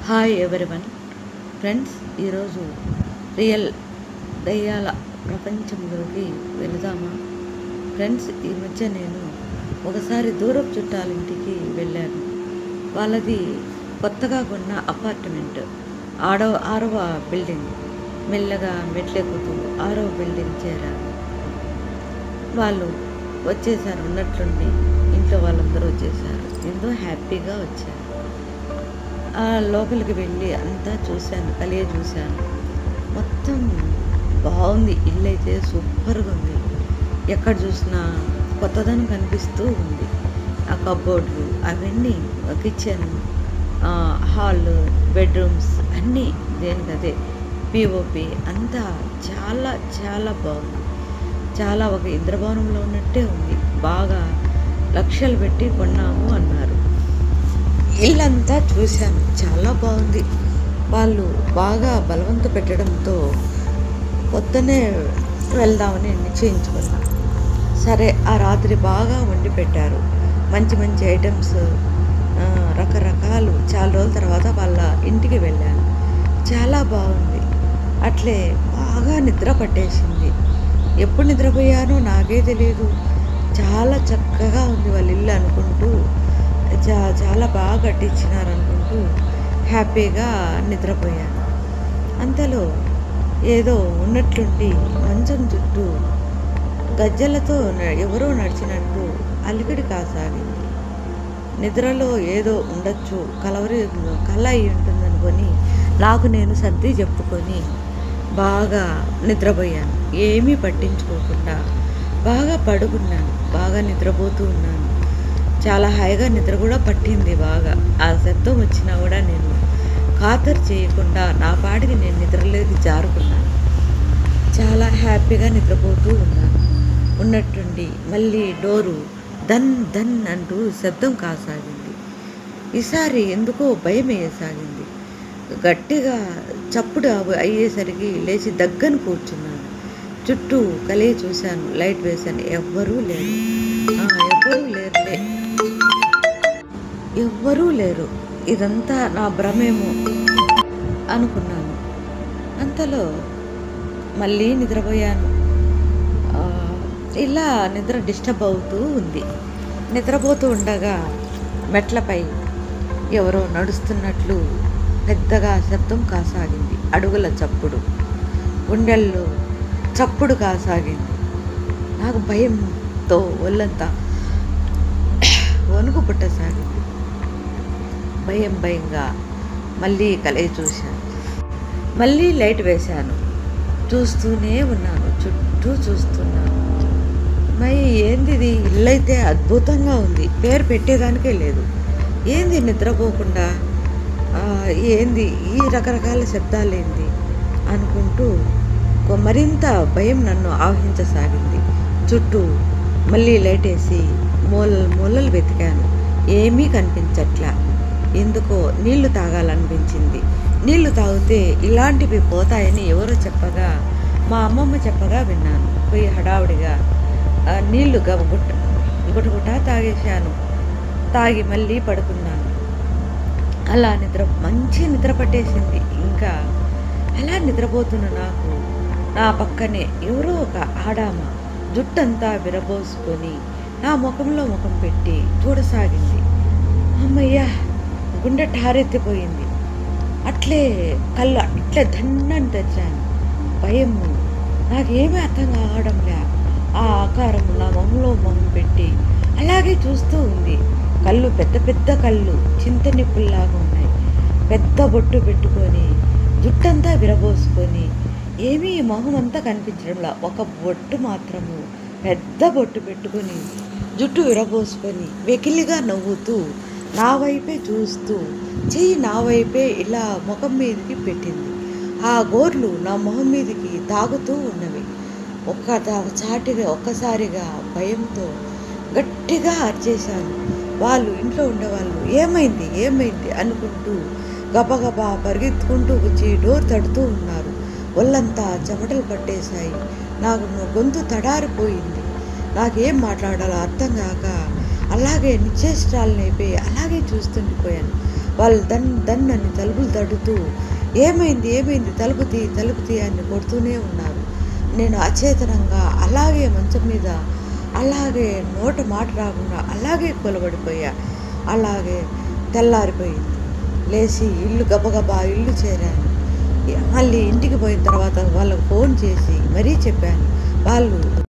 Hi everyone friends, ఈరోజు దయ్యాల ప్రపంచంలోకి వెళదామా? ఫ్రెండ్స్, ఈ మధ్య నేను ఒకసారి దూరపు చుట్టాలింటికి వెళ్ళాను. వాళ్ళది కొత్తగా కొన్న అపార్ట్మెంట్, ఆరవ బిల్డింగ్. మెల్లగా మెట్లెక్కుతూ 6వ బిల్డింగ్ చేరాను. వాళ్ళు వచ్చేసారు, ఉన్నట్లుండి ఇంట్లో వాళ్ళందరూ వచ్చేసారు. ఎంతో హ్యాపీగా వచ్చారు. లోపలికి వెళ్ళి అంతా చూశాను, చూశాను. మొత్తం బాగుంది. ఇల్లు అయితే సూపర్గా ఉంది. ఎక్కడ చూసినా కొత్తదనం కనిపిస్తూ ఉంది. ఆ కబోర్డ్లు అవన్నీ, కిచెన్, హాల్, బెడ్రూమ్స్ అన్నీ దేనికదే పిఓపి అంతా చాలా చాలా బాగుంది. చాలా ఒక ఇంద్రభవనంలో ఉన్నట్టే ఉంది. బాగా లక్షలు పెట్టి కొన్నాము అన్నారు. ఇల్లంతా చూశాను, చాలా బాగుంది. వాళ్ళు బాగా బలవంత పెట్టడంతో పొద్దునే వెళ్దామని నిశ్చయించుకున్నాను. సరే, ఆ రాత్రి బాగా వండి పెట్టారు. మంచి మంచి ఐటమ్స్, రకరకాలు. చాలా రోజుల తర్వాత వాళ్ళ ఇంటికి వెళ్ళాను. చాలా బాగుంది. అట్లే బాగా నిద్ర పట్టేసింది. ఎప్పుడు నిద్రపోయానో నాకే తెలియదు. చాలా చక్కగా ఉంది వాళ్ళ ఇల్లు అనుకుంటూ, చాలా బాగా కట్టించినారు అనుకుంటూ హ్యాపీగా నిద్రపోయాను. అంతలో ఏదో ఉన్నట్లుండి మంచం చుట్టూ గజ్జలతో ఎవరో నడిచినట్టు అలికిడి కాసాగింది. నిద్రలో ఏదో ఉండొచ్చు, కల అయి ఉంటుందనుకొని నాకు నేను సర్ది చెప్పుకొని బాగా నిద్రపోయాను. ఏమీ పట్టించుకోకుండా బాగా పడుకున్నాను. బాగా నిద్రపోతూ ఉన్నాను. చాలా హాయిగా నిద్ర కూడా పట్టింది. బాగా ఆ శబ్దం వచ్చినా కూడా నేను ఖాతరు చేయకుండా నా పాటికి నేను నిద్రలోకి జారుకున్నాను. చాలా హ్యాపీగా నిద్రపోతూ ఉన్నాను. ఉన్నట్టుండి మళ్ళీ డోరు దన్ దన్ అంటూ శబ్దం కాసాగింది. ఈసారి ఎందుకో భయం వేయసాగింది. గట్టిగా చప్పుడు అయ్యేసరికి లేచి దగ్గర కూర్చున్నాను. చుట్టూ చూశాను, లైట్ వేశాను. ఎవ్వరూ లేరు. ఇదంతా నా భ్రమేమో అనుకున్నాను. అంతలో మళ్ళీ నిద్రపోయాను. ఇలా నిద్ర డిస్టర్బ్ అవుతూ ఉంది. నిద్రపోతూ ఉండగా మెట్లపై ఎవరో నడుస్తున్నట్లు పెద్దగా శబ్దం కాసాగింది. అడుగుల చప్పుడు, గుండెల్లో చప్పుడు కాసాగింది. నాకు భయంతో ఒళ్ళంతా వణుకు పుట్టసాగింది. భయంగా మళ్ళీ చూశాను. మళ్ళీ లైట్ వేశాను. చూస్తూనే ఉన్నాను, చుట్టూ చూస్తున్నాను. మరి ఏంది ఇది? ఇల్లైతే అద్భుతంగా ఉంది. పేరు పెట్టేదానికే లేదు. ఏంది నిద్రపోకుండా ఏంది ఈ రకరకాల శబ్దాలు ఏంది అనుకుంటూ మరింత భయం నన్ను ఆవహించసాగింది. చుట్టూ మళ్ళీ లైట్ వేసి మూలలు వెతికాను. ఏమీ కనిపించట్లా. ఎందుకో నీళ్లు తాగాలనిపించింది. నీళ్లు తాగితే ఇలాంటివి పోతాయని ఎవరో చెప్పగా, మా అమ్మమ్మ చెప్పగా విన్నాను. పోయి హడావుడిగా నీళ్లు గుటగుట తాగేశాను. తాగి మళ్ళీ పడుకున్నాను. అలా మంచి నిద్ర పట్టేసింది. ఇంకా అలా నిద్రపోతున్న నాకు నా పక్కనే ఎవరో ఒక ఆడామ జుట్టంతా విరబోసుకొని నా ముఖంలో ముఖం పెట్టి చూడసాగింది. అమ్మయ్యా, గుండె ఠారెత్తిపోయింది. అట్లే దన్నని తెచ్చాను. భయము నాకేమీ అర్థం కావడంలే. ఆ ఆకారం నా మొహంలో మొహం పెట్టి అలాగే చూస్తూ ఉంది. పెద్ద పెద్ద కళ్ళు చింతనిప్పుల్లాగా ఉన్నాయి. పెద్ద బొట్టు పెట్టుకొని జుట్టంతా విరబోసుకొని ఏమీ మొహం అంతా కనిపించడంలా. ఒక బొట్టు మాత్రము, పెద్ద బొట్టు పెట్టుకొని జుట్టు విరబోసుకొని వెకిలిగా నవ్వుతూ నా వైపే చూస్తూ చెయ్యి నా వైపే ఇలా ముఖం మీదకి పెట్టింది. ఆ గోర్లు నా మొహం మీదకి తాగుతూ ఉన్నవి. ఒక్కసారిగా భయంతో గట్టిగా అరిచేశాను. వాళ్ళు ఇంట్లో ఉండేవాళ్ళు ఏమైంది అనుకుంటూ గబగబా పరిగెత్తుకుంటూ వచ్చి డోర్ తడుతూ ఉన్నారు. ఒళ్ళంతా చెమటలు పట్టేశాయి. నాకు గొంతు తడారిపోయింది. నాకేం మాట్లాడాలో అర్థం కాక అలాగే నిశ్చేష్టాలనైపోయి అలాగే చూస్తుండిపోయాను. వాళ్ళు దన్నని తలుపులు తడుతూ ఏమైంది ఏమైంది తలుపు తీ అని కొడుతూనే ఉన్నారు. నేను అచేతనంగా అలాగే మంచం మీద అలాగే నోట మాట రాకుండా అలాగే కూలబడిపోయా. అలాగే తెల్లారిపోయింది. లేచి గబగబా ఇల్లు చేరాను. మళ్ళీ ఇంటికి పోయిన తర్వాత వాళ్ళకు ఫోన్ చేసి మరీ చెప్పాను. వాళ్ళు